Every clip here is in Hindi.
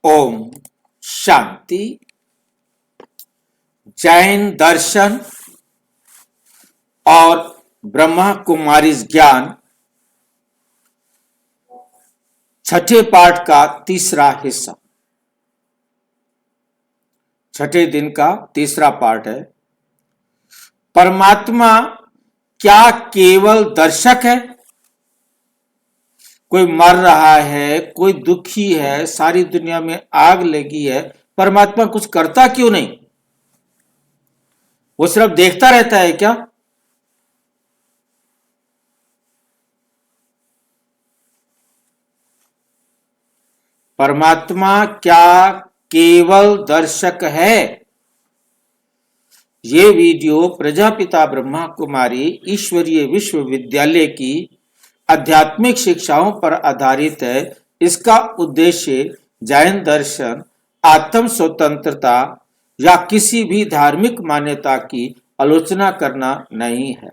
ओम शांति। जैन दर्शन और ब्रह्मा कुमारी ज्ञान छठे पाठ का तीसरा हिस्सा, छठे दिन का तीसरा पाठ है। परमात्मा क्या केवल दर्शक है? कोई मर रहा है, कोई दुखी है, सारी दुनिया में आग लगी है, परमात्मा कुछ करता क्यों नहीं? वो सिर्फ देखता रहता है क्या? परमात्मा क्या केवल दर्शक है? ये वीडियो प्रजापिता ब्रह्मा कुमारी ईश्वरीय विश्वविद्यालय की आध्यात्मिक शिक्षाओं पर आधारित है। इसका उद्देश्य जैन दर्शन, आत्म स्वतंत्रता या किसी भी धार्मिक मान्यता की आलोचना करना नहीं है।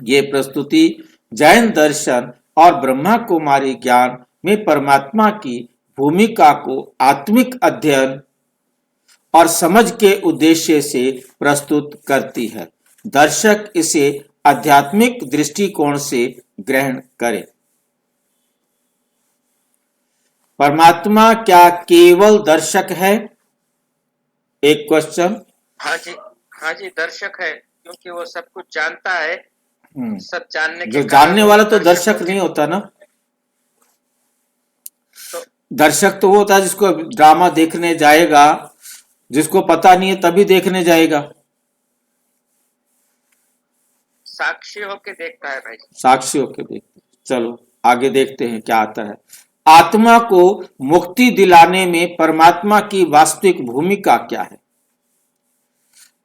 ये प्रस्तुति जैन दर्शन और ब्रह्मा कुमारी ज्ञान में परमात्मा की भूमिका को आत्मिक अध्ययन और समझ के उद्देश्य से प्रस्तुत करती है। दर्शक इसे आध्यात्मिक दृष्टिकोण से ग्रहण करें। परमात्मा क्या केवल दर्शक है? एक क्वेश्चन। हाँ जी दर्शक है, क्योंकि वो सब कुछ जानता है। सब जानने के जो जानने वाला तो दर्शक नहीं होता ना। तो दर्शक तो वो होता है जिसको ड्रामा देखने जाएगा, जिसको पता नहीं है तभी देखने जाएगा। साक्षी होके देखता है भाई। साक्षी होके देखते। चलो आगे देखते हैं क्या आता है। आत्मा को मुक्ति दिलाने में परमात्मा की वास्तविक भूमिका क्या है?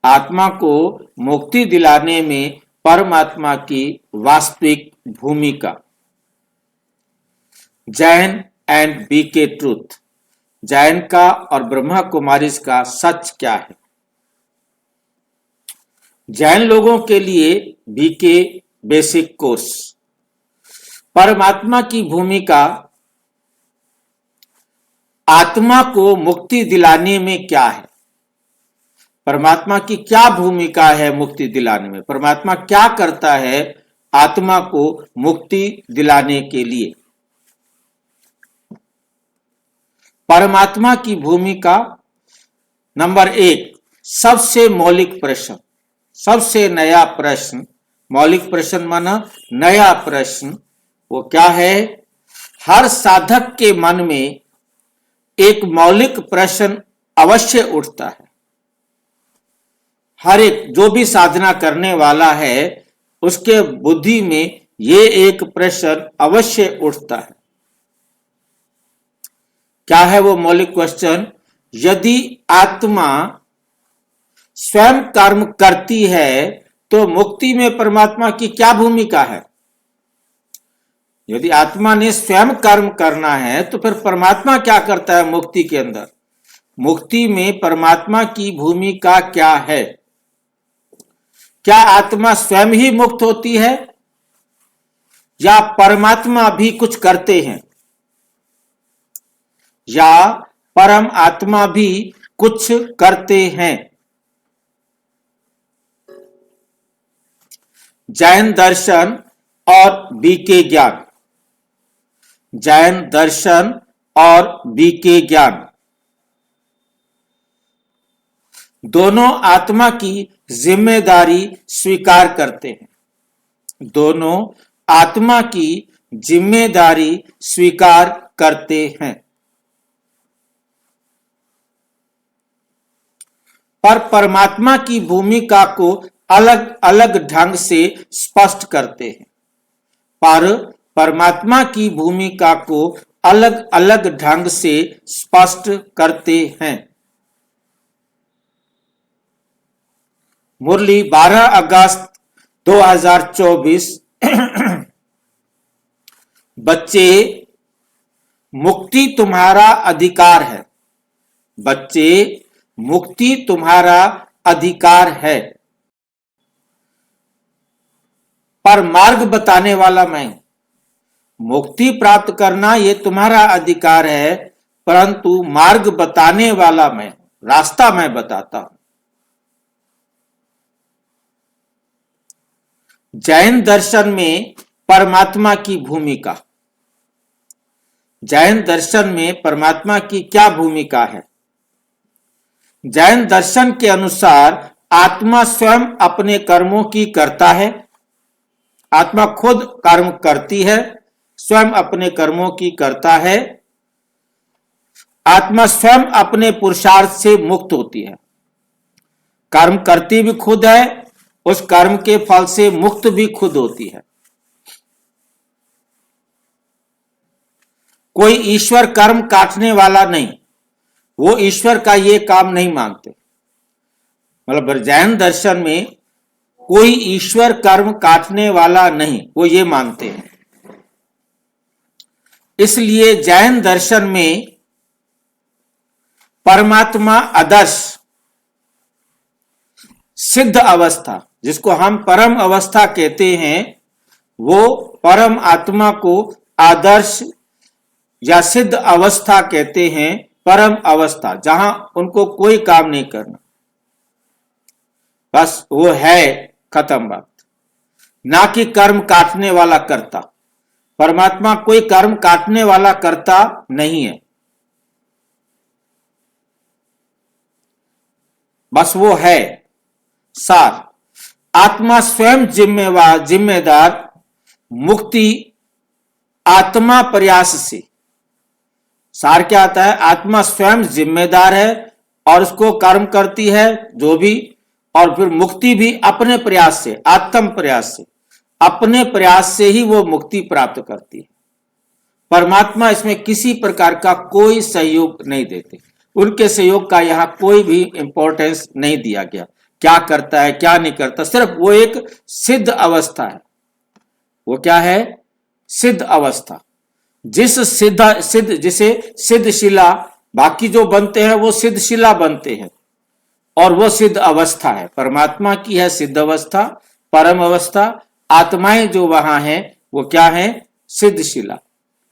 आत्मा को मुक्ति दिलाने में परमात्मा की वास्तविक भूमिका। Jain and BK truth, Jain का और ब्रह्मा कुमारीज का सच क्या है? जैन लोगों के लिए बीके बेसिक कोर्स। परमात्मा की भूमिका आत्मा को मुक्ति दिलाने में क्या है? परमात्मा की क्या भूमिका है मुक्ति दिलाने में? परमात्मा क्या करता है आत्मा को मुक्ति दिलाने के लिए? परमात्मा की भूमिका नंबर 1, सबसे मौलिक प्रश्न, सबसे नया प्रश्न। मौलिक प्रश्न माना नया प्रश्न। वो क्या है? हर साधक के मन में एक मौलिक प्रश्न अवश्य उठता है। हर एक जो भी साधना करने वाला है उसके बुद्धि में ये एक प्रश्न अवश्य उठता है। क्या है वो मौलिक क्वेश्चन? यदि आत्मा स्वयं कर्म करती है तो मुक्ति में परमात्मा की क्या भूमिका है? यदि आत्मा ने स्वयं कर्म करना है तो फिर परमात्मा क्या करता है मुक्ति के अंदर? मुक्ति में परमात्मा की भूमिका क्या है? क्या आत्मा स्वयं ही मुक्त होती है या परमात्मा भी कुछ करते हैं? या परम आत्मा भी कुछ करते हैं? जैन दर्शन और बीके ज्ञान। जैन दर्शन और बीके ज्ञान दोनों आत्मा की जिम्मेदारी स्वीकार करते हैं। दोनों आत्मा की जिम्मेदारी स्वीकार करते हैं, पर परमात्मा की भूमिका को अलग अलग ढंग से स्पष्ट करते हैं। पर परमात्मा की भूमिका को अलग अलग ढंग से स्पष्ट करते हैं। मुरली 12 अगस्त 2024। बच्चे, मुक्ति तुम्हारा अधिकार है। बच्चे, मुक्ति तुम्हारा अधिकार है, पर मार्ग बताने वाला मैं हूं। मुक्ति प्राप्त करना यह तुम्हारा अधिकार है, परंतु मार्ग बताने वाला मैं, रास्ता मैं बताता हूं। जैन दर्शन में परमात्मा की भूमिका, जैन दर्शन में परमात्मा की क्या भूमिका है? जैन दर्शन के अनुसार आत्मा स्वयं अपने कर्मों की करता है। आत्मा खुद कर्म करती है, स्वयं अपने कर्मों की करता है। आत्मा स्वयं अपने पुरुषार्थ से मुक्त होती है, कर्म करती भी खुद है, उस कर्म के फल से मुक्त भी खुद होती है। कोई ईश्वर कर्म काटने वाला नहीं, वो ईश्वर का ये काम नहीं मानते। मतलब जैन दर्शन में कोई ईश्वर कर्म काटने वाला नहीं, वो ये मानते हैं। इसलिए जैन दर्शन में परमात्मा आदर्श सिद्ध अवस्था, जिसको हम परम अवस्था कहते हैं, वो परम आत्मा को आदर्श या सिद्ध अवस्था कहते हैं। परम अवस्था जहां उनको कोई काम नहीं करना, बस वो है, खत्म बात। ना कि कर्म काटने वाला कर्ता। परमात्मा कोई कर्म काटने वाला कर्ता नहीं है, बस वो है सार। आत्मा स्वयं जिम्मेदार, मुक्ति आत्मा प्रयास से। सार क्या आता है? आत्मा स्वयं जिम्मेदार है और उसको कर्म करती है जो भी, और फिर मुक्ति भी अपने प्रयास से, आत्म प्रयास से, अपने प्रयास से ही वो मुक्ति प्राप्त करती है। परमात्मा इसमें किसी प्रकार का कोई सहयोग नहीं देते, उनके सहयोग का यहां कोई भी इंपॉर्टेंस नहीं दिया गया। क्या करता है क्या नहीं करता, सिर्फ वो एक सिद्ध अवस्था है। वो क्या है? सिद्ध अवस्था। जिसे सिद्धशिला, बाकी जो बनते हैं वो सिद्धशिला बनते हैं, और वो सिद्ध अवस्था है। परमात्मा की है सिद्ध अवस्था, परम अवस्था। आत्माएं जो वहां हैं वो क्या है? सिद्धशिला।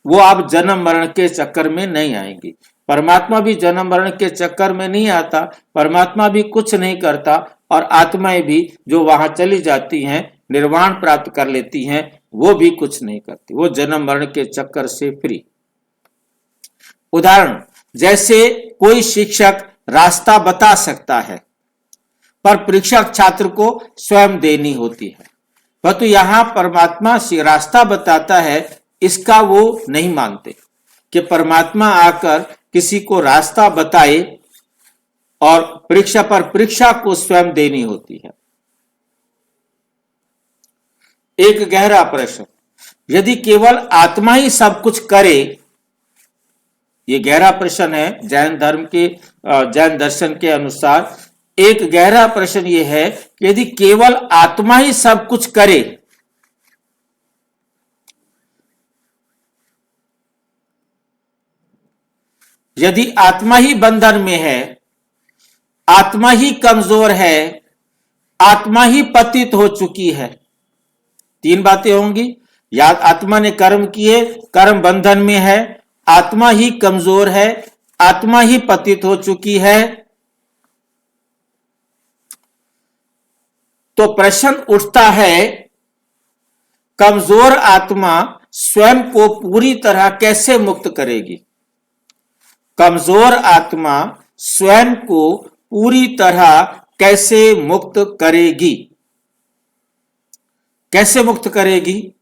वो आप जन्म मरण के चक्कर में नहीं आएंगी। परमात्मा भी जन्म मरण के चक्कर में नहीं आता, परमात्मा भी कुछ नहीं करता, और आत्माएं भी जो वहां चली जाती हैं, निर्वाण प्राप्त कर लेती हैं, वो भी कुछ नहीं करती। वो जन्म मरण के चक्कर से फ्री। उदाहरण, जैसे कोई शिक्षक रास्ता बता सकता है, पर परीक्षा छात्र को स्वयं देनी होती है। परंतु यहां परमात्मा से रास्ता बताता है, इसका वो नहीं मानते कि परमात्मा आकर किसी को रास्ता बताए, और परीक्षा पर परीक्षा को स्वयं देनी होती है। एक गहरा प्रश्न, यदि केवल आत्मा ही सब कुछ करे, ये गहरा प्रश्न है जैन धर्म के, जैन दर्शन के अनुसार एक गहरा प्रश्न ये है कि यदि केवल आत्मा ही सब कुछ करे, यदि आत्मा ही बंधन में है, आत्मा ही कमजोर है, आत्मा ही पतित हो चुकी है, तीन बातें होंगी। या आत्मा ने कर्म किए, कर्म बंधन में है, आत्मा ही कमजोर है, आत्मा ही पतित हो चुकी है, तो प्रश्न उठता है, कमजोर आत्मा स्वयं को पूरी तरह कैसे मुक्त करेगी? कमजोर आत्मा स्वयं को पूरी तरह कैसे मुक्त करेगी? कैसे मुक्त करेगी?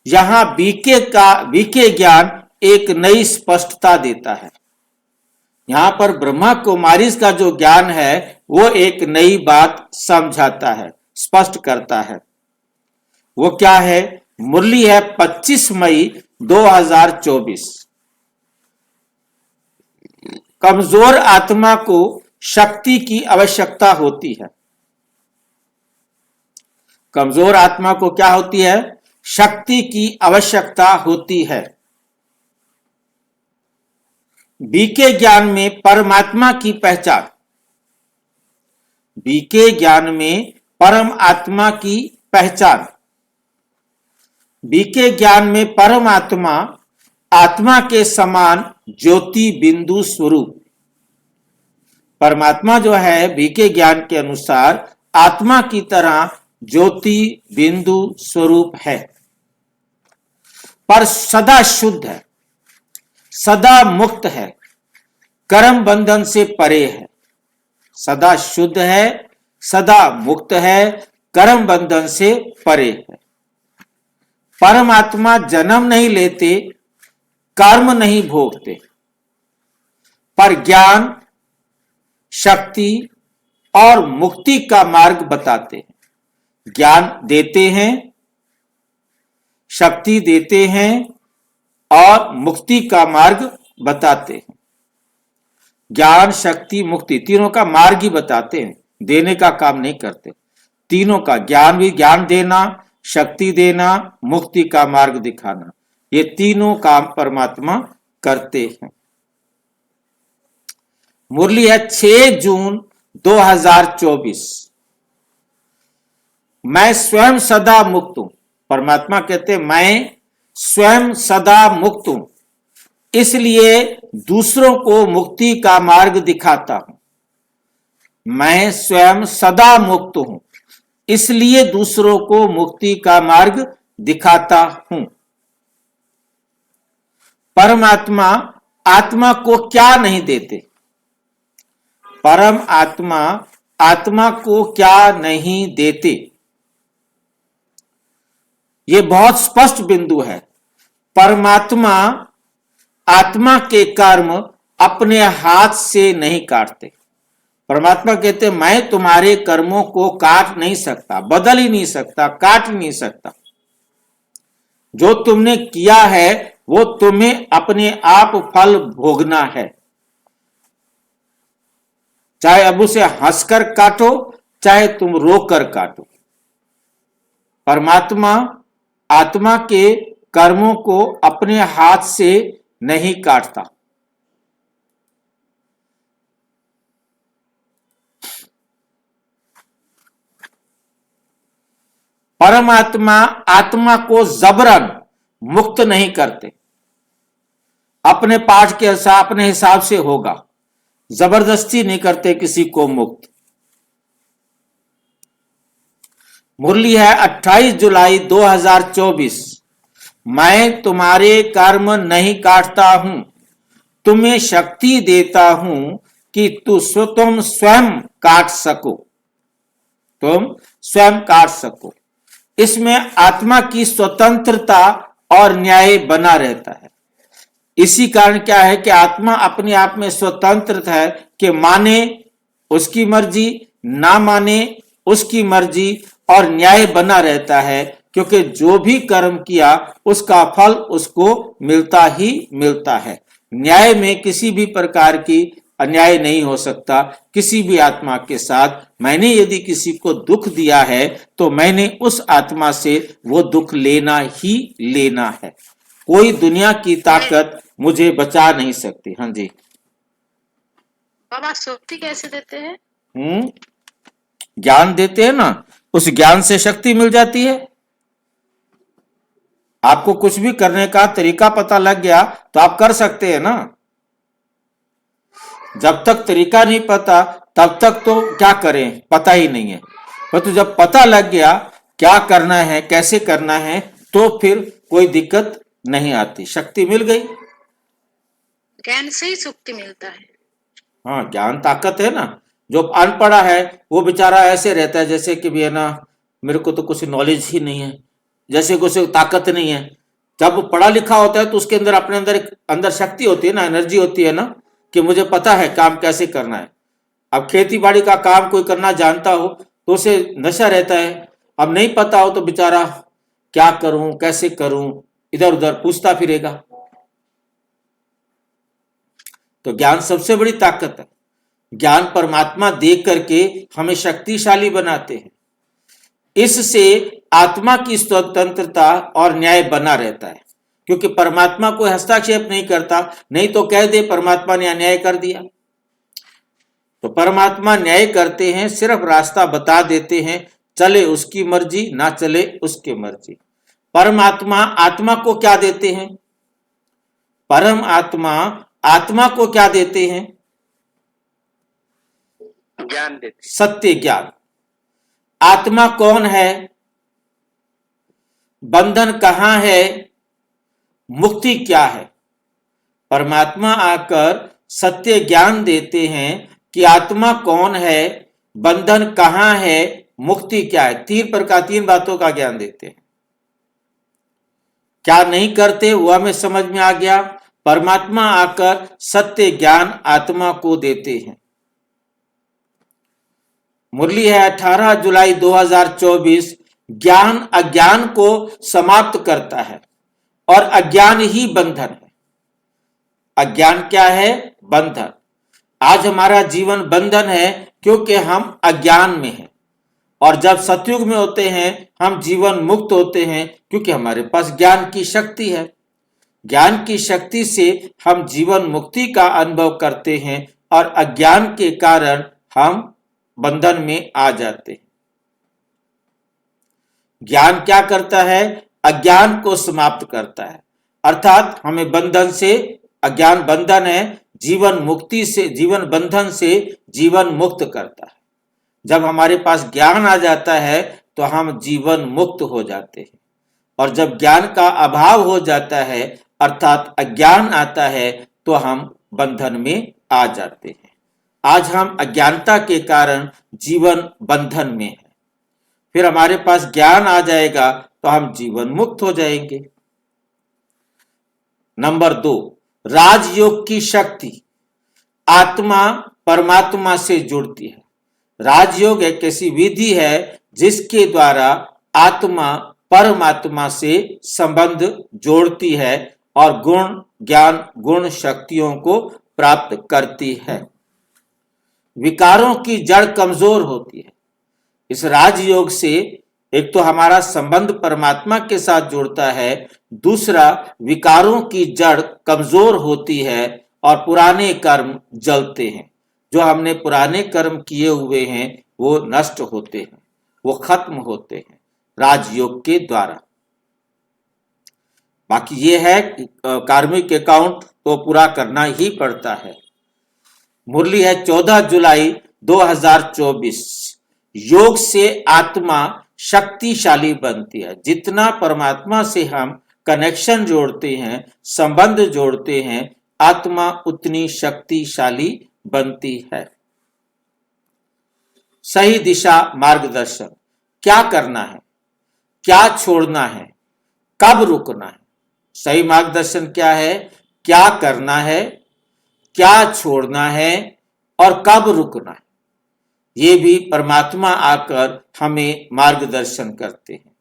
यहां बीके ज्ञान एक नई स्पष्टता देता है। यहां पर ब्रह्मा कुमारी का जो ज्ञान है वो एक नई बात समझाता है, स्पष्ट करता है। वो क्या है? मुरली है 25 मई 2024। कमजोर आत्मा को शक्ति की आवश्यकता होती है। कमजोर आत्मा को क्या होती है? शक्ति की आवश्यकता होती है। बीके ज्ञान में परमात्मा की पहचान, बीके ज्ञान में परम आत्मा की पहचान, बीके ज्ञान में परमात्मा आत्मा के समान ज्योति बिंदु स्वरूप। परमात्मा जो है बीके ज्ञान के अनुसार आत्मा की तरह ज्योति बिंदु स्वरूप है, पर सदा शुद्ध है, सदा मुक्त है, कर्म बंधन से परे है। सदा शुद्ध है, सदा मुक्त है, कर्म बंधन से परे है। परमात्मा जन्म नहीं लेते, कर्म नहीं भोगते, पर ज्ञान, शक्ति और मुक्ति का मार्ग बताते हैं। ज्ञान देते हैं, शक्ति देते हैं और मुक्ति का मार्ग बताते हैं। ज्ञान, शक्ति, मुक्ति तीनों का मार्ग ही बताते हैं, देने का काम नहीं करते। तीनों का ज्ञान भी, ज्ञान देना, शक्ति देना, मुक्ति का मार्ग दिखाना, ये तीनों काम परमात्मा करते हैं। मुरली है 6 जून 2024। मैं स्वयं सदा मुक्त हूं। परमात्मा कहते मैं स्वयं सदा मुक्त हूं, इसलिए दूसरों को मुक्ति का मार्ग दिखाता हूं। मैं स्वयं सदा मुक्त हूं, इसलिए दूसरों को मुक्ति का मार्ग दिखाता हूं। परमात्मा आत्मा को क्या नहीं देते? परम आत्मा आत्मा को क्या नहीं देते? यह बहुत स्पष्ट बिंदु है। परमात्मा आत्मा के कर्म अपने हाथ से नहीं काटते। परमात्मा कहते मैं तुम्हारे कर्मों को काट नहीं सकता, बदल ही नहीं सकता, काट नहीं सकता। जो तुमने किया है वो तुम्हें अपने आप फल भोगना है, चाहे अब उसे हंसकर काटो, चाहे तुम रोकर काटो। परमात्मा आत्मा के कर्मों को अपने हाथ से नहीं काटता। परमात्मा आत्मा को जबरन मुक्त नहीं करते। अपने पाठ के अपने हिसाब से होगा, जबरदस्ती नहीं करते किसी को मुक्त। मुरली है 28 जुलाई 2024। मैं तुम्हारे कर्म नहीं काटता हूं, तुम्हें शक्ति देता हूं कि तुम स्वयं काट सको, तुम स्वयं काट सको। इसमें आत्मा की स्वतंत्रता और न्याय बना रहता है। इसी कारण क्या है कि आत्मा अपने आप में स्वतंत्र है कि माने उसकी मर्जी, ना माने उसकी मर्जी, और न्याय बना रहता है, क्योंकि जो भी कर्म किया उसका फल उसको मिलता ही मिलता है। न्याय में किसी भी प्रकार की अन्याय नहीं हो सकता किसी भी आत्मा के साथ। मैंने यदि किसी को दुख दिया है तो मैंने उस आत्मा से वो दुख लेना ही लेना है। कोई दुनिया की ताकत मुझे बचा नहीं सकती। हाँ जी बाबा, शक्ति कैसे देते हैं? ज्ञान देते हैं ना, उस ज्ञान से शक्ति मिल जाती है। आपको कुछ भी करने का तरीका पता लग गया तो आप कर सकते हैं ना। जब तक तरीका नहीं पता तब तक तो क्या करें, पता ही नहीं है। परंतु जब पता लग गया क्या करना है, कैसे करना है, तो फिर कोई दिक्कत नहीं आती, शक्ति मिल गई। ज्ञान से ही शक्ति मिलता है। हाँ, ज्ञान ताकत है ना। जो अनपढ़ा है वो बेचारा ऐसे रहता है जैसे कि भी है ना, मेरे को तो कुछ नॉलेज ही नहीं है, जैसे कुछ ताकत नहीं है। जब पढ़ा लिखा होता है तो उसके अंदर अपने अंदर शक्ति होती है ना, एनर्जी होती है ना, कि मुझे पता है काम कैसे करना है। अब खेती बाड़ी का काम कोई करना जानता हो तो उसे नशा रहता है। अब नहीं पता हो तो बेचारा क्या करूं, कैसे करूं, इधर उधर पूछता फिरेगा। तो ज्ञान सबसे बड़ी ताकत है। ज्ञान परमात्मा दे करके हमें शक्तिशाली बनाते हैं। इससे आत्मा की स्वतंत्रता और न्याय बना रहता है, क्योंकि परमात्मा कोई हस्तक्षेप नहीं करता। नहीं तो कह दे परमात्मा ने अन्याय कर दिया। तो परमात्मा न्याय करते हैं, सिर्फ रास्ता बता देते हैं, चले उसकी मर्जी, ना चले उसकी मर्जी। परमात्मा आत्मा को क्या देते हैं? परम आत्मा आत्मा को क्या देते हैं? ज्ञान देते। सत्य ज्ञान। आत्मा कौन है? बंधन कहां है? मुक्ति क्या है? परमात्मा आकर सत्य ज्ञान देते हैं कि आत्मा कौन है, बंधन कहां है, मुक्ति क्या है। तीन बातों का ज्ञान देते हैं। क्या नहीं करते वो हमें समझ में आ गया। परमात्मा आकर सत्य ज्ञान आत्मा को देते हैं। मुरली है 18 जुलाई 2024। ज्ञान अज्ञान को समाप्त करता है और अज्ञान ही बंधन है। अज्ञान क्या है? बंधन। आज हमारा जीवन बंधन है क्योंकि हम अज्ञान में हैं, और जब सतयुग में होते हैं हम जीवन मुक्त होते हैं क्योंकि हमारे पास ज्ञान की शक्ति है। ज्ञान की शक्ति से हम जीवन मुक्ति का अनुभव करते हैं और अज्ञान के कारण हम बंधन में आ जाते हैं। ज्ञान क्या करता है? अज्ञान को समाप्त करता है, अर्थात हमें बंधन से, अज्ञान बंधन है, जीवन मुक्ति से, जीवन बंधन से जीवन मुक्त करता है। जब हमारे पास ज्ञान आ जाता है तो हम जीवन मुक्त हो जाते हैं, और जब ज्ञान का अभाव हो जाता है अर्थात अज्ञान आता है तो हम बंधन में आ जाते हैं। आज हम अज्ञानता के कारण जीवन बंधन में है, फिर हमारे पास ज्ञान आ जाएगा तो हम जीवन मुक्त हो जाएंगे। नंबर 2, राजयोग की शक्ति। आत्मा परमात्मा से जुड़ती है। राजयोग एक ऐसी विधि है जिसके द्वारा आत्मा परमात्मा से संबंध जोड़ती है और गुण ज्ञान गुण शक्तियों को प्राप्त करती है। विकारों की जड़ कमजोर होती है। इस राजयोग से एक तो हमारा संबंध परमात्मा के साथ जुड़ता है, दूसरा विकारों की जड़ कमजोर होती है और पुराने कर्म जलते हैं। जो हमने पुराने कर्म किए हुए हैं वो नष्ट होते हैं, वो खत्म होते हैं राजयोग के द्वारा। बाकी ये है कार्मिक अकाउंट तो पूरा करना ही पड़ता है। मुरली है 14 जुलाई 2024। योग से आत्मा शक्तिशाली बनती है। जितना परमात्मा से हम कनेक्शन जोड़ते हैं, संबंध जोड़ते हैं, आत्मा उतनी शक्तिशाली बनती है। सही दिशा मार्गदर्शन। क्या करना है, क्या छोड़ना है, कब रुकना है। सही मार्गदर्शन क्या है? क्या करना है, क्या छोड़ना है और कब रुकना है। ये भी परमात्मा आकर हमें मार्गदर्शन करते हैं,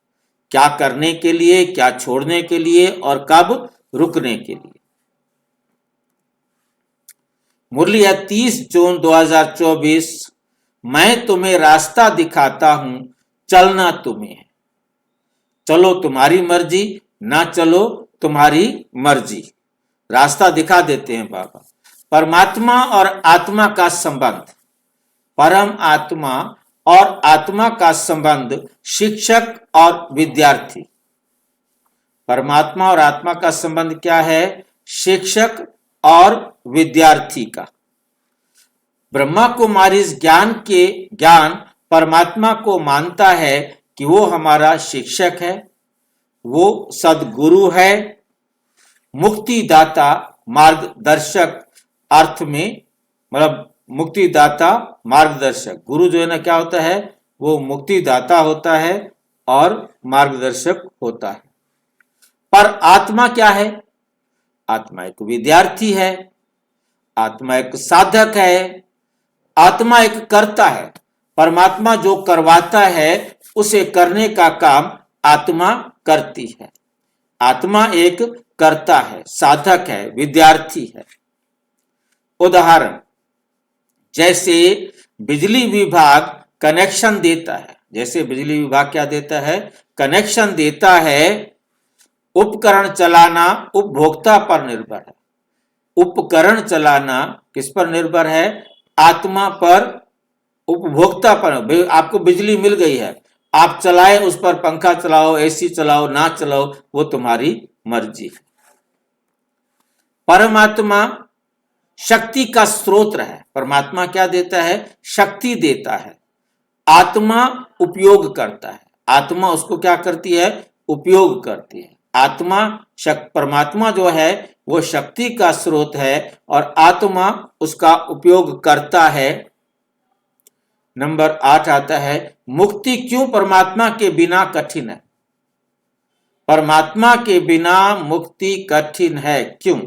क्या करने के लिए, क्या छोड़ने के लिए और कब रुकने के लिए। मुरली है 30 जून 2024। मैं तुम्हें रास्ता दिखाता हूं, चलना तुम्हें है। चलो तुम्हारी मर्जी, ना चलो तुम्हारी मर्जी। रास्ता दिखा देते हैं बाबा। परमात्मा और आत्मा का संबंध। परम आत्मा और आत्मा का संबंध शिक्षक और विद्यार्थी। परमात्मा और आत्मा का संबंध क्या है? शिक्षक और विद्यार्थी का। ब्रह्मा कुमारी इस ज्ञान परमात्मा को मानता है कि वो हमारा शिक्षक है, वो सदगुरु है, मुक्तिदाता मार्गदर्शक अर्थ में, मतलब मुक्तिदाता मार्गदर्शक। गुरु जो है ना क्या होता है? वो मुक्तिदाता होता है और मार्गदर्शक होता है। पर आत्मा क्या है? आत्मा एक विद्यार्थी है, आत्मा एक साधक है, आत्मा एक कर्ता है। परमात्मा जो करवाता है उसे करने का काम आत्मा करती है। आत्मा एक कर्ता है, साधक है, विद्यार्थी है। उदाहरण, जैसे बिजली विभाग कनेक्शन देता है, जैसे बिजली विभाग क्या देता है? कनेक्शन देता है। उपकरण चलाना उपभोक्ता पर निर्भर है। उपकरण चलाना किस पर निर्भर है? आत्मा पर, उपभोक्ता पर। आपको बिजली मिल गई है, आप चलाए, उस पर पंखा चलाओ, एसी चलाओ, ना चलाओ, वो तुम्हारी मर्जी है। परमात्मा शक्ति का स्रोत है। परमात्मा क्या देता है? शक्ति देता है। आत्मा उपयोग करता है। आत्मा उसको क्या करती है? उपयोग करती है। आत्मा परमात्मा जो है वो शक्ति का स्रोत है और आत्मा उसका उपयोग करता है। नंबर 8 आता है, मुक्ति क्यों परमात्मा के बिना कठिन है? परमात्मा के बिना मुक्ति कठिन है, क्यों?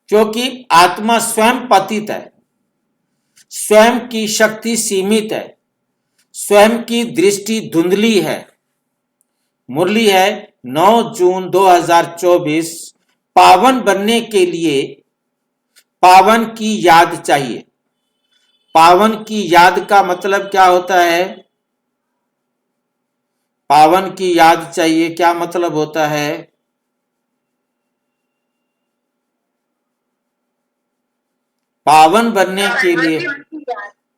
क्योंकि आत्मा स्वयं पतित है, स्वयं की शक्ति सीमित है, स्वयं की दृष्टि धुंधली है। मुरली है 9 जून 2024। पावन बनने के लिए पावन की याद चाहिए। पावन की याद का मतलब क्या होता है? पावन की याद चाहिए, क्या मतलब होता है? पावन बनने के लिए,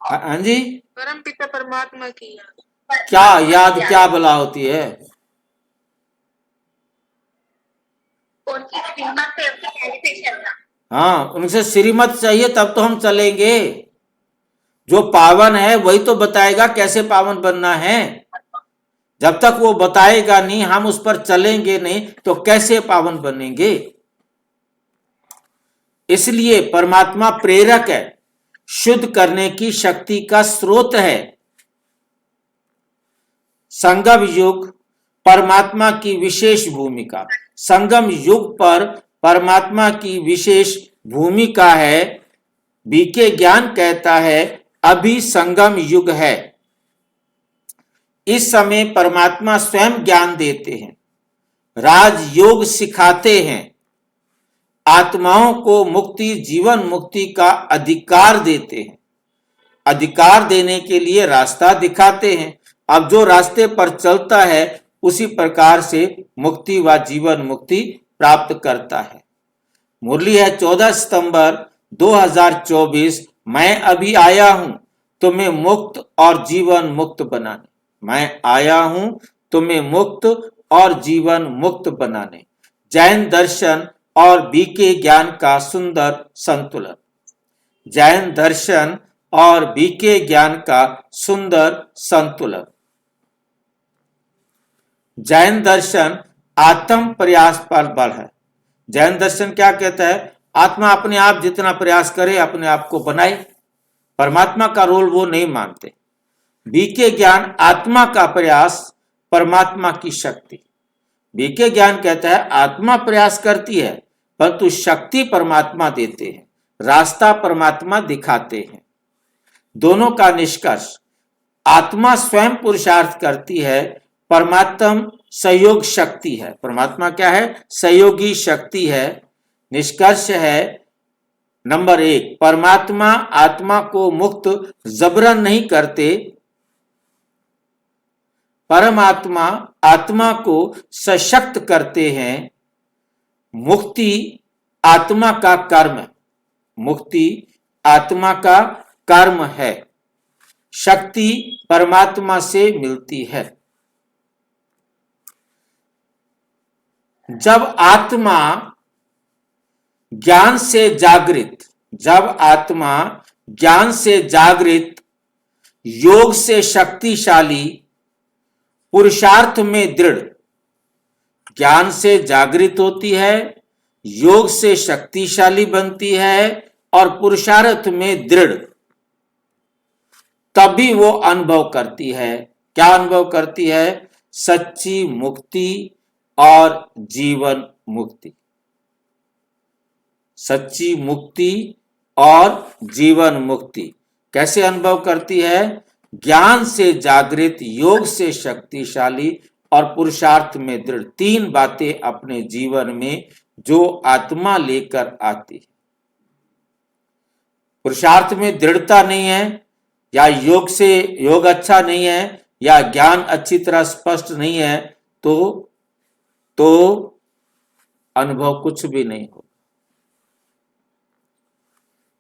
हाँ जी, परम पिता परमात्मा की याद। क्या याद, क्या भला होती है? हाँ, उनसे श्रीमत चाहिए तब तो हम चलेंगे। जो पावन है वही तो बताएगा कैसे पावन बनना है। जब तक वो बताएगा नहीं, हम उस पर चलेंगे नहीं, तो कैसे पावन बनेंगे? इसलिए परमात्मा प्रेरक है, शुद्ध करने की शक्ति का स्रोत है। संगम युग परमात्मा की विशेष भूमिका। संगम युग पर परमात्मा की विशेष भूमिका है। बीके ज्ञान कहता है अभी संगम युग है। इस समय परमात्मा स्वयं ज्ञान देते हैं, राजयोग सिखाते हैं, आत्माओं को मुक्ति, जीवन मुक्ति का अधिकार देते हैं। अधिकार देने के लिए रास्ता दिखाते हैं। अब जो रास्ते पर चलता है उसी प्रकार से मुक्ति व जीवन मुक्ति प्राप्त करता है। मुरली है 14 सितंबर 2024। मैं अभी आया हूं तुम्हें मुक्त और जीवन मुक्त बनाने। मैं आया हूं तुम्हें मुक्त और जीवन मुक्त बनाने। जैन दर्शन और बीके ज्ञान का सुंदर संतुलन। जैन दर्शन और बीके ज्ञान का सुंदर संतुलन। जैन दर्शन आत्म प्रयास पर बल है। जैन दर्शन क्या कहता है? आत्मा अपने आप जितना प्रयास करे अपने आप को बनाए। परमात्मा का रोल वो नहीं मानते। बीके ज्ञान आत्मा का प्रयास, परमात्मा की शक्ति। बीके ज्ञान कहता है आत्मा प्रयास करती है परंतु शक्ति परमात्मा देते हैं, रास्ता परमात्मा दिखाते हैं। दोनों का निष्कर्ष, आत्मा स्वयं पुरुषार्थ करती है, परमात्मा सहयोग शक्ति है। परमात्मा क्या है? सहयोगी शक्ति है। निष्कर्ष है नंबर 1, परमात्मा आत्मा को मुक्त जबरन नहीं करते। परमात्मा आत्मा को सशक्त करते हैं। मुक्ति आत्मा का कर्म है। मुक्ति आत्मा का कर्म है। शक्ति परमात्मा से मिलती है। जब आत्मा ज्ञान से जागृत, जब आत्मा ज्ञान से जागृत, योग से शक्तिशाली, पुरुषार्थ में दृढ़, ज्ञान से जागृत होती है, योग से शक्तिशाली बनती है और पुरुषार्थ में दृढ़, तभी वो अनुभव करती है। क्या अनुभव करती है? सच्ची मुक्ति और जीवन मुक्ति। सच्ची मुक्ति और जीवन मुक्ति कैसे अनुभव करती है? ज्ञान से जागृत, योग से शक्तिशाली और पुरुषार्थ में दृढ़। 3 बातें अपने जीवन में जो आत्मा लेकर आती है। पुरुषार्थ में दृढ़ता नहीं है, या योग अच्छा नहीं है, या ज्ञान अच्छी तरह स्पष्ट नहीं है, तो अनुभव कुछ भी नहीं हो।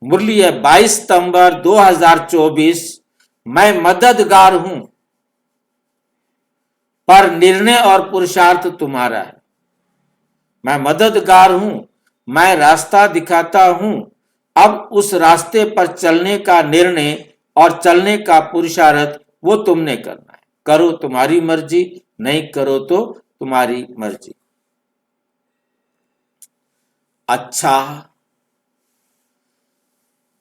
मुरली है 22 सितंबर 2024। मैं मददगार हूं पर निर्णय और पुरुषार्थ तुम्हारा है। मैं मददगार हूं, मैं रास्ता दिखाता हूं। अब उस रास्ते पर चलने का निर्णय और चलने का पुरुषार्थ वो तुमने करना है। करो तुम्हारी मर्जी, नहीं करो तो तुम्हारी मर्जी। अच्छा,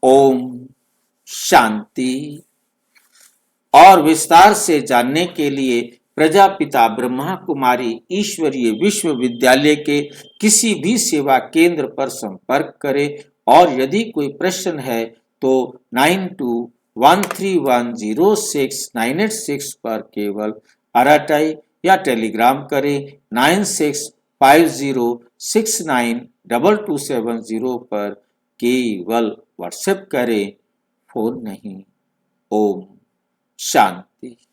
ओम शांति। और विस्तार से जानने के लिए प्रजापिता ब्रह्मा कुमारी ईश्वरीय विश्वविद्यालय के किसी भी सेवा केंद्र पर संपर्क करें और यदि कोई प्रश्न है तो 9213106986 पर केवल अराटाई या टेलीग्राम करें। 9650692270 पर केवल व्हाट्सएप करें, फोन नहीं। ओम शांति।